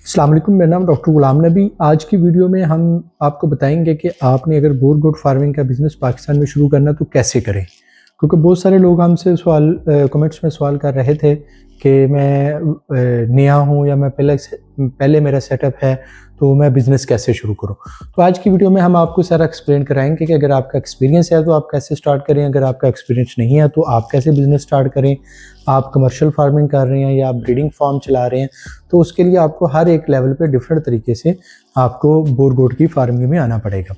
अस्सलाम वालेकुम, मेरा नाम डॉक्टर गुलाम नबी। आज की वीडियो में हम आपको बताएंगे कि आपने अगर बोर गोट फार्मिंग का बिज़नेस पाकिस्तान में शुरू करना तो कैसे करें। क्योंकि बहुत सारे लोग हमसे सवाल कमेंट्स में सवाल कर रहे थे कि मैं नया हूँ या मैं पहले मेरा सेटअप है तो मैं बिज़नेस कैसे शुरू करूँ। तो आज की वीडियो में हम आपको सारा एक्सप्लेन कराएंगे कि अगर आपका एक्सपीरियंस है तो आप कैसे स्टार्ट करें, अगर आपका एक्सपीरियंस नहीं है तो आप कैसे बिज़नेस स्टार्ट करें, आप कमर्शियल फार्मिंग कर रहे हैं या आप ब्रीडिंग फार्म चला रहे हैं, तो उसके लिए आपको हर एक लेवल पे डिफरेंट तरीके से आपको बोर गोट की फार्मिंग में आना पड़ेगा।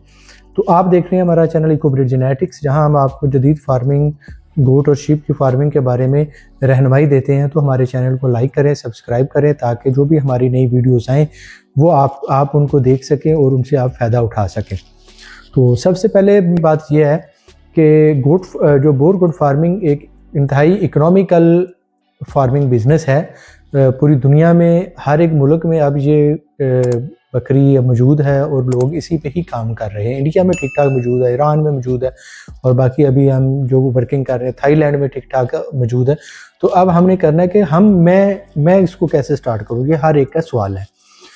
तो आप देख रहे हैं हमारा चैनल इकोब्रिड जेनेटिक्स, जहां हम आपको जदीद फार्मिंग, गोट और शीप की फार्मिंग के बारे में रहनुमाई देते हैं। तो हमारे चैनल को लाइक करें, सब्सक्राइब करें, ताकि जो भी हमारी नई वीडियोस आएँ वो आप उनको देख सकें और उनसे आप फ़ायदा उठा सकें। तो सबसे पहले बात यह है कि जो बोर गोट फार्मिंग एक इंतहाई इकोनॉमिकल फार्मिंग बिज़नेस है। पूरी दुनिया में हर एक मुल्क में अब ये बकरी मौजूद है और लोग इसी पे ही काम कर रहे हैं। इंडिया में ठीक ठाक मौजूद है, ईरान में मौजूद है और बाकी अभी हम जो वर्किंग कर रहे हैं थाईलैंड में ठीक ठाक मौजूद है। तो अब हमने करना है कि मैं इसको कैसे स्टार्ट करूँ, ये हर एक का सवाल है।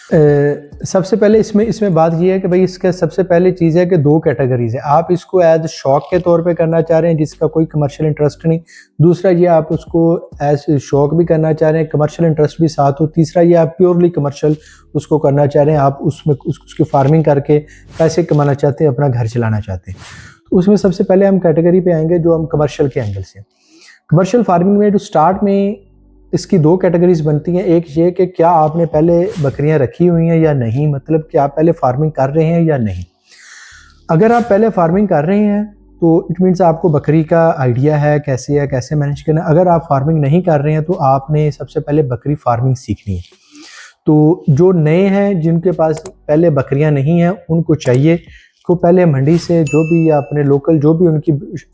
सबसे पहले इसमें बात ये है कि भाई इसका सबसे पहले चीज़ है कि दो कैटेगरीज है। आप इसको एज शौक के तौर पे करना चाह रहे हैं जिसका कोई कमर्शियल इंटरेस्ट नहीं, दूसरा ये आप उसको एज शौक भी करना चाह रहे हैं, कमर्शियल इंटरेस्ट भी साथ हो, तीसरा ये आप प्योरली कमर्शियल उसको करना चाह रहे हैं, आप उसमें उसकी फार्मिंग करके पैसे कमाना चाहते हैं, अपना घर चलाना चाहते हैं। तो उसमें सबसे पहले हम कैटेगरी पे आएंगे जो हम कमर्शियल के एंगल से। कमर्शियल फार्मिंग में जो स्टार्ट में इसकी दो कैटेगरीज बनती हैं। एक ये कि क्या आपने पहले बकरियां रखी हुई हैं या नहीं, मतलब कि आप पहले फार्मिंग कर रहे हैं या नहीं। अगर आप पहले फार्मिंग कर रहे हैं तो इट मीन्स आपको बकरी का आइडिया है कैसे मैनेज करना है। अगर आप फार्मिंग नहीं कर रहे हैं तो आपने सबसे पहले बकरी फार्मिंग सीखनी है। तो जो नए हैं जिनके पास पहले बकरियां नहीं हैं उनको चाहिए को पहले मंडी से जो भी या अपने लोकल जो भी उनकी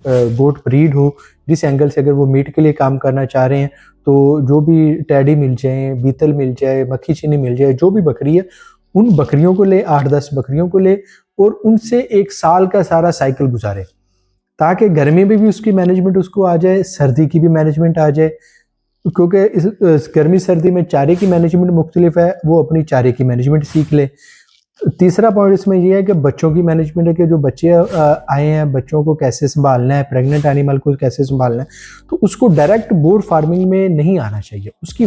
गोट ब्रीड हो, जिस एंगल से अगर वो मीट के लिए काम करना चाह रहे हैं तो जो भी टैडी मिल जाए, बीतल मिल जाए, मक्खी चीनी मिल जाए, जो भी बकरी है उन बकरियों को ले, 8-10 बकरियों को ले और उनसे एक साल का सारा साइकिल गुजारे, ताकि गर्मी में भी उसकी मैनेजमेंट उसको आ जाए, सर्दी की भी मैनेजमेंट आ जाए। क्योंकि इस गर्मी सर्दी में चारे की मैनेजमेंट मुख्तलिफ है, वो अपनी चारे की मैनेजमेंट सीख ले। तीसरा पॉइंट इसमें यह है कि बच्चों की मैनेजमेंट है कि जो बच्चे आए हैं बच्चों को कैसे संभालना है, प्रेग्नेंट एनिमल को कैसे संभालना है, तो उसको डायरेक्ट बोर फार्मिंग में नहीं आना चाहिए। उसकी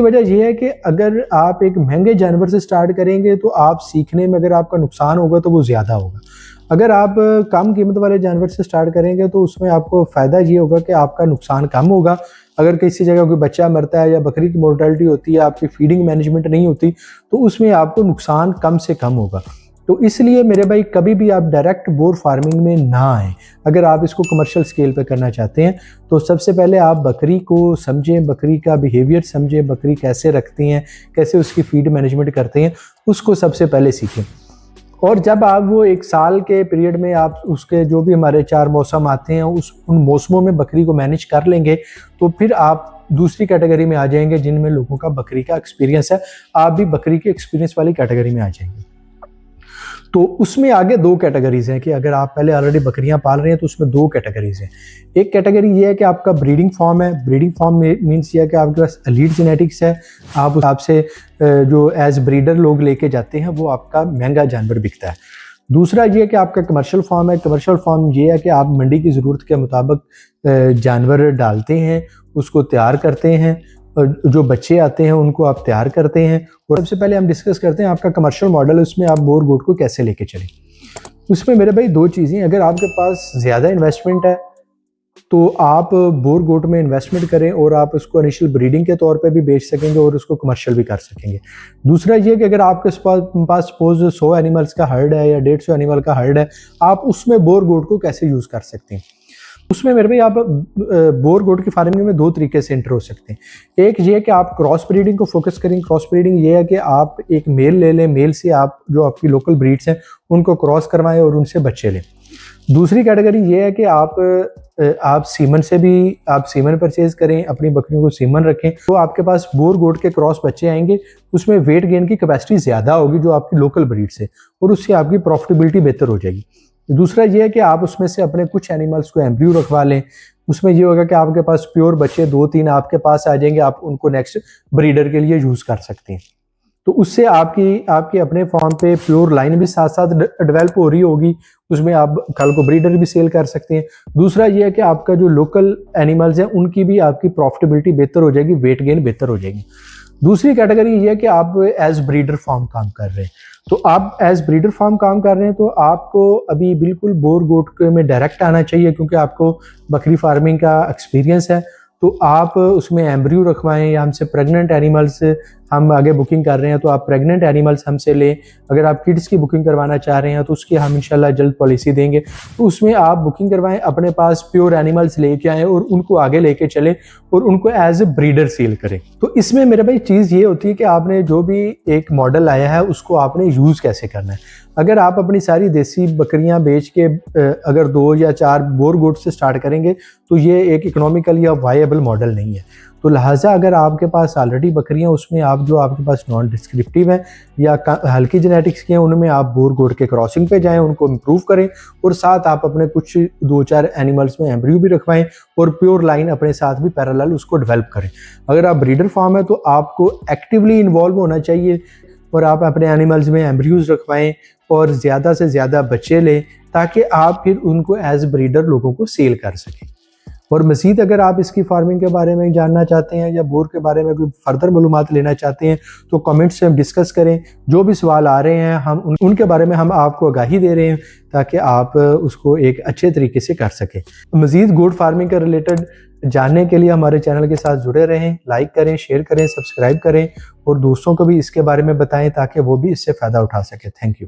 वजह यह है कि अगर आप एक महंगे जानवर से स्टार्ट करेंगे तो आप सीखने में अगर आपका नुकसान होगा तो वो ज़्यादा होगा। अगर आप कम कीमत वाले जानवर से स्टार्ट करेंगे तो उसमें आपको फ़ायदा ये होगा कि आपका नुकसान कम होगा। अगर किसी जगह कोई बच्चा मरता है या बकरी की मोर्टेलिटी होती है, आपकी फीडिंग मैनेजमेंट नहीं होती, तो उसमें आपको नुकसान कम से कम होगा। तो इसलिए मेरे भाई कभी भी आप डायरेक्ट बोर फार्मिंग में ना आएँ। अगर आप इसको कमर्शियल स्केल पे करना चाहते हैं तो सबसे पहले आप बकरी को समझें, बकरी का बिहेवियर समझें, बकरी कैसे रखती हैं, कैसे उसकी फीड मैनेजमेंट करते हैं, उसको सबसे पहले सीखें। और जब आप वो एक साल के पीरियड में आप उसके जो भी हमारे 4 मौसम आते हैं उन मौसमों में बकरी को मैनेज कर लेंगे तो फिर आप दूसरी कैटेगरी में आ जाएंगे जिनमें लोगों का बकरी का एक्सपीरियंस है। आप भी बकरी के एक्सपीरियंस वाली कैटेगरी में आ जाएंगे। तो उसमें आगे दो कैटेगरीज हैं कि अगर आप पहले ऑलरेडी बकरियां पाल रहे हैं तो उसमें दो कैटेगरीज हैं। एक कैटेगरी ये है कि आपका ब्रीडिंग फार्म है। ब्रीडिंग फार्म मीन्स ये है कि आपके पास एलीट जेनेटिक्स है, आप उस हिसाब से जो एज ब्रीडर लोग लेके जाते हैं वो आपका महंगा जानवर बिकता है। दूसरा ये है कि आपका कमर्शियल फार्म है। कमर्शियल फार्म ये है कि आप मंडी की ज़रूरत के मुताबिक जानवर डालते हैं, उसको तैयार करते हैं, जो बच्चे आते हैं उनको आप तैयार करते हैं। और सबसे पहले हम डिस्कस करते हैं आपका कमर्शियल मॉडल, उसमें आप बोर गोट को कैसे लेके चलें। उसमें मेरे भाई दो चीज़ें, अगर आपके पास ज़्यादा इन्वेस्टमेंट है तो आप बोर गोट में इन्वेस्टमेंट करें और आप उसको इनिशियल ब्रीडिंग के तौर पे भी बेच सकेंगे और उसको कमर्शियल भी कर सकेंगे। दूसरा ये कि अगर आपके पास सपोज 100 एनिमल्स का हर्ड है या 150 एनिमल का हर्ड है, आप उसमें बोर गोट को कैसे यूज़ कर सकते हैं। उसमें मेरे भाई आप बोर गोट की फार्मिंग में दो तरीके से एंटर हो सकते हैं। एक ये है कि आप क्रॉस ब्रीडिंग को फोकस करें। क्रॉस ब्रीडिंग ये है कि आप एक मेल ले लें, मेल से आप जो आपकी लोकल ब्रीड्स हैं उनको क्रॉस करवाएं और उनसे बच्चे लें। दूसरी कैटेगरी ये है कि आप सीमन परचेज करें, अपनी बकरियों को सीमन रखें, तो आपके पास बोर गोट के क्रॉस बच्चे आएंगे, उसमें वेट गेन की कैपेसिटी ज़्यादा होगी जो आपकी लोकल ब्रीड से, और उससे आपकी प्रॉफिटेबिलिटी बेहतर हो जाएगी। दूसरा ये है कि आप उसमें से अपने कुछ एनिमल्स को एम्ब्रियो रखवा लें। उसमें ये होगा कि आपके पास प्योर बच्चे 2-3 आपके पास आ जाएंगे, आप उनको नेक्स्ट ब्रीडर के लिए यूज़ कर सकते हैं। तो उससे आपकी अपने फार्म पे प्योर लाइन भी साथ साथ डेवलप हो रही होगी, उसमें आप कल को ब्रीडर भी सेल कर सकते हैं। दूसरा ये है कि आपका जो लोकल एनिमल्स हैं उनकी भी आपकी प्रॉफिटेबिलिटी बेहतर हो जाएगी, वेट गेन बेहतर हो जाएगी। दूसरी कैटेगरी ये है कि आप एज ब्रीडर फार्म काम कर रहे हैं। तो आप एज ब्रीडर फार्म काम कर रहे हैं तो आपको अभी बिल्कुल बोर गोट में डायरेक्ट आना चाहिए, क्योंकि आपको बकरी फार्मिंग का एक्सपीरियंस है। तो आप उसमें एम्ब्रियो रखवाएं या हमसे प्रेग्नेंट एनिमल्स हम आगे बुकिंग कर रहे हैं तो आप प्रेग्नेंट एनिमल्स हमसे लें। अगर आप किड्स की बुकिंग करवाना चाह रहे हैं तो उसकी हम इंशाल्लाह जल्द पॉलिसी देंगे। तो उसमें आप बुकिंग करवाएं, अपने पास प्योर एनिमल्स लेके आएँ और उनको आगे लेके चलें और उनको एज ए ब्रीडर सेल करें। तो इसमें मेरे भाई चीज़ ये होती है कि आपने जो भी एक मॉडल आया है उसको आपने यूज़ कैसे करना है। अगर आप अपनी सारी देसी बकरियां बेच के अगर 2 या 4 बोर गोट से स्टार्ट करेंगे तो ये एक इकोनॉमिकल या वायबल मॉडल नहीं है। तो लिहाजा अगर आपके पास ऑलरेडी बकरियां, उसमें आप जो आपके पास नॉन डिस्क्रिप्टिव हैं या हल्की जेनेटिक्स की हैं, उनमें आप बोर गोट के क्रॉसिंग पे जाएं, उनको इम्प्रूव करें और साथ आप अपने कुछ 2-4 एनिमल्स में एम्ब्रियो भी रखवाएं और प्योर लाइन अपने साथ भी पैरेलल उसको डेवलप करें। अगर आप ब्रीडर फार्म है तो आपको एक्टिवली इन्वॉल्व होना चाहिए और आप अपने एनिमल्स में एम्ब्रियोज रखवाएं और ज़्यादा से ज़्यादा बच्चे लें ताकि आप फिर उनको एज ब्रीडर लोगों को सेल कर सकें। और मज़ीद अगर आप इसकी फार्मिंग के बारे में जानना चाहते हैं या बोर के बारे में कोई फर्दर मालूमात लेना चाहते हैं तो कमेंट से हम डिस्कस करें। जो भी सवाल आ रहे हैं हम उनके बारे में हम आपको आगाही दे रहे हैं ताकि आप उसको एक अच्छे तरीके से कर सकें। मज़ीद गोट फार्मिंग के रिलेटेड जानने के लिए हमारे चैनल के साथ जुड़े रहें, लाइक करें, शेयर करें, सब्सक्राइब करें और दोस्तों को भी इसके बारे में बताएं ताकि वो भी इससे फ़ायदा उठा सके। Thank you.